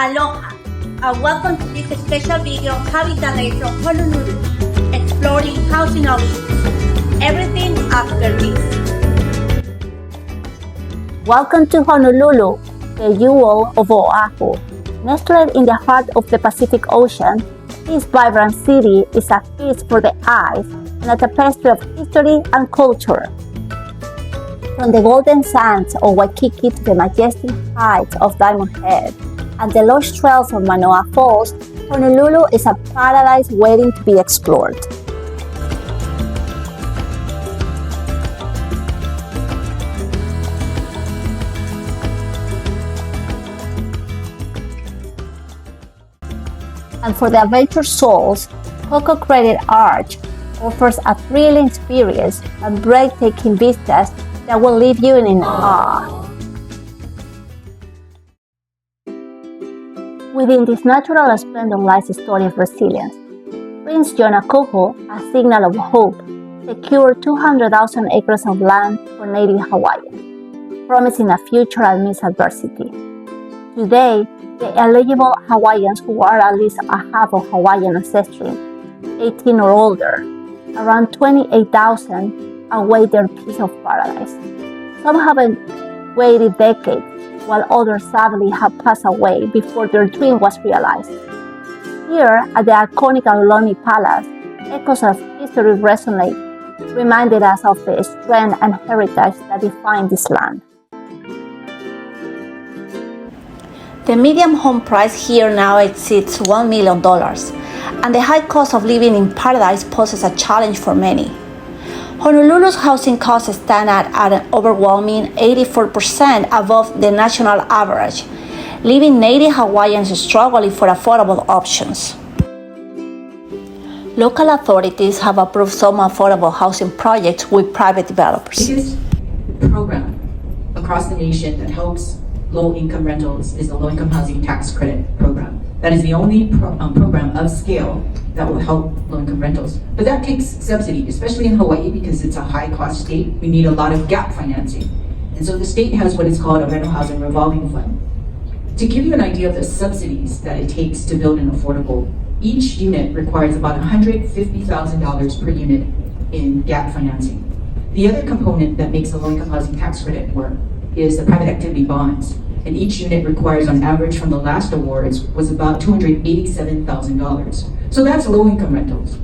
Aloha, and welcome to this special video coming direct from Honolulu, exploring housing options. Everything after this. Welcome to Honolulu, the jewel of Oahu. Nestled in the heart of the Pacific Ocean, this vibrant city is a feast for the eyes and a tapestry of history and culture. From the golden sands of Waikiki to the majestic heights of Diamond Head and the lush trails of Manoa Falls, Honolulu is a paradise waiting to be explored. And for the adventure souls, Koko Crater Arch offers a thrilling experience and breathtaking vistas that will leave you in awe. Within this natural splendor lies a story of resilience. Prince Jonah Kuhio, a signal of hope, secured 200,000 acres of land for native Hawaiians, promising a future amidst adversity. Today, the eligible Hawaiians who are at least a half of Hawaiian ancestry, 18 or older, around 28,000, await their piece of paradise. Some haven't waited decades, while others sadly have passed away before their dream was realized. Here at the iconic Iolani Palace, echoes of history resonate, reminding us of the strength and heritage that define this land. The median home price here now exceeds $1 million, and the high cost of living in paradise poses a challenge for many. Honolulu's housing costs stand at an overwhelming 84% above the national average, leaving native Hawaiians struggling for affordable options. Local authorities have approved some affordable housing projects with private developers. The biggest program across the nation that helps low-income rentals is the Low-Income Housing Tax Credit Program. That is the only program of scale that will help low-income rentals. But that takes subsidy, especially in Hawaii, because it's a high-cost state. We need a lot of gap financing. And so the state has what is called a rental housing revolving fund. To give you an idea of the subsidies that it takes to build an affordable, each unit requires about $150,000 per unit in gap financing. The other component that makes the low-income housing tax credit work is the private activity bonds. And each unit requires, on average, from the last awards, was about $287,000. So that's low-income rentals.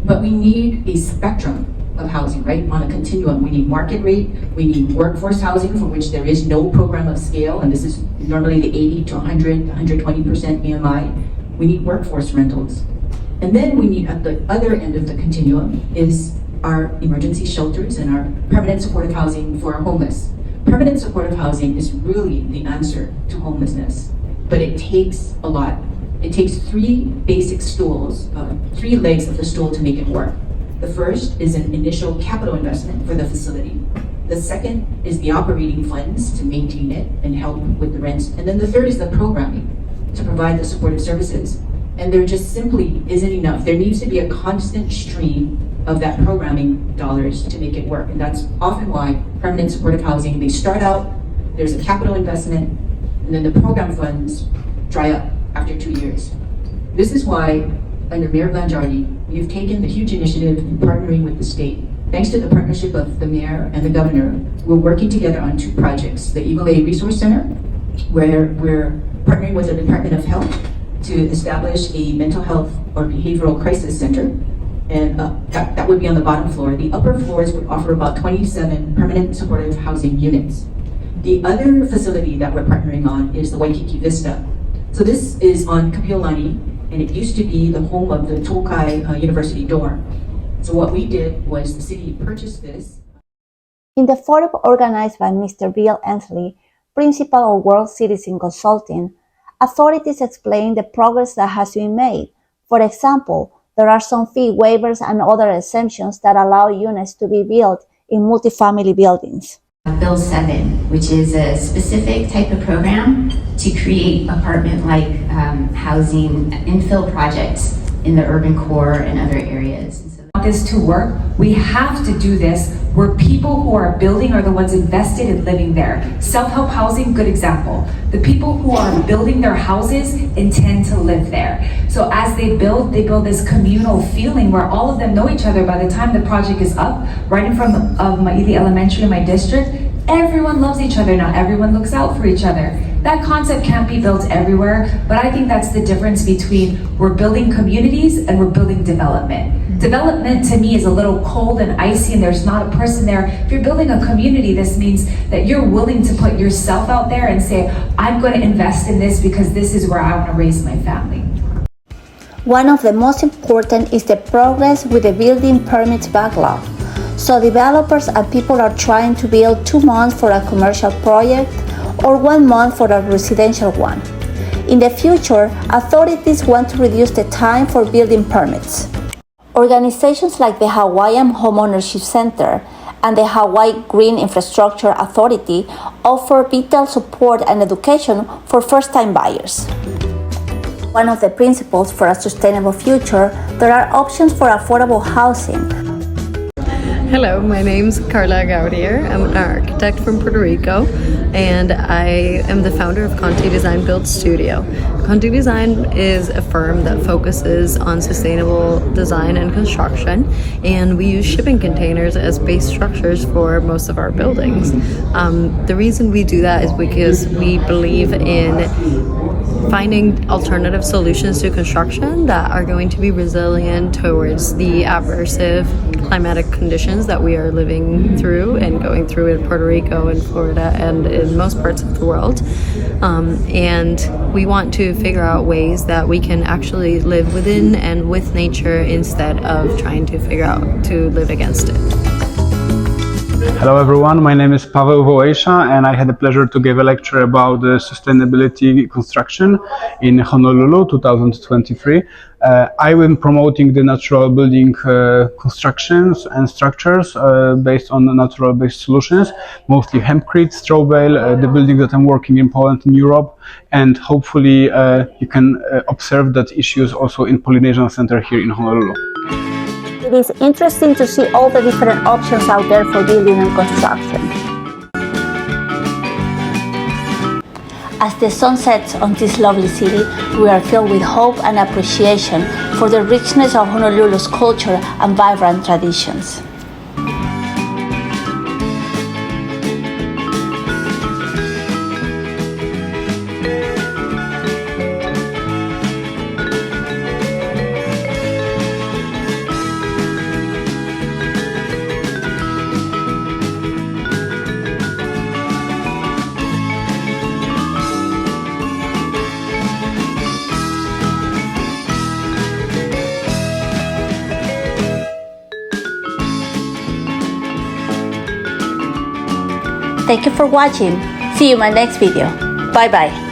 But we need a spectrum of housing, right? On a continuum, we need market rate, we need workforce housing for which there is no program of scale, and this is normally the 80 to 100, 120% EMI. We need workforce rentals. And then we need, at the other end of the continuum, is our emergency shelters and our permanent supportive housing for our homeless. Permanent supportive housing is really the answer to homelessness, but it takes a lot. It takes three basic stools, three legs of the stool to make it work. The first is an initial capital investment for the facility. The second is the operating funds to maintain it and help with the rents. And then the third is the programming to provide the supportive services. And there just simply isn't enough. There needs to be a constant stream of that programming dollars to make it work. And that's often why permanent supportive housing, they start out, there's a capital investment, and then the program funds dry up after 2 years. This is why, under Mayor Blangiardi, we've taken the huge initiative in partnering with the state. Thanks to the partnership of the mayor and the governor, we're working together on two projects. The Iolani Resource Center, where we're partnering with the Department of Health to establish a mental health or behavioral crisis center. And that would be on the bottom floor. The upper floors would offer about 27 permanent supportive housing units. The other facility that we're partnering on is the Waikiki Vista. So this is on Kapiolani, and it used to be the home of the Tokai University dorm. So what we did was the city purchased this. In the forum organized by Mr. Bill Ensley, principal of World Citizen Consulting, authorities explained the progress that has been made. For example, there are some fee waivers and other exemptions that allow units to be built in multifamily buildings. Bill 7, which is a specific type of program to create apartment-like housing infill projects in the urban core and other areas. This to work, we have to do this where people who are building are the ones invested in living there. Self-help housing, good example. The people who are building their houses intend to live there. So as they build this communal feeling where all of them know each other. By the time the project is up, right in front of Maili Elementary in my district, everyone loves each other now. Everyone looks out for each other. That concept can't be built everywhere, but I think that's the difference between we're building communities and we're building development. Development to me is a little cold and icy and there's not a person there. If you're building a community, this means that you're willing to put yourself out there and say, I'm going to invest in this because this is where I want to raise my family. One of the most important is the progress with the building permits backlog. So developers and people are trying to build 2 months for a commercial project or 1 month for a residential one. In the future, authorities want to reduce the time for building permits. Organizations like the Hawaiian Homeownership Center and the Hawaii Green Infrastructure Authority offer vital support and education for first-time buyers. One of the principles for a sustainable future, there are options for affordable housing. Hello, my name's Carla Gautier. I'm an architect from Puerto Rico, and I am the founder of Konty Design Build Studio. Konty Design is a firm that focuses on sustainable design and construction, and we use shipping containers as base structures for most of our buildings. The reason we do that is because we believe in finding alternative solutions to construction that are going to be resilient towards the aversive climatic conditions that we are living through and going through in Puerto Rico and Florida and in most parts of the world. And we want to figure out ways that we can actually live within and with nature instead of trying to figure out to live against it. Hello everyone, my name is Pawel Wolejsza and I had the pleasure to give a lecture about sustainability construction in Honolulu 2023. I am promoting the natural building constructions and structures based on natural-based solutions, mostly hempcrete, straw bale, the building that I'm working in Poland and Europe, and hopefully you can observe that issues also in Polynesian Center here in Honolulu. It is interesting to see all the different options out there for building and construction. As the sun sets on this lovely city, we are filled with hope and appreciation for the richness of Honolulu's culture and vibrant traditions. Thank you for watching. See you in my next video. Bye bye.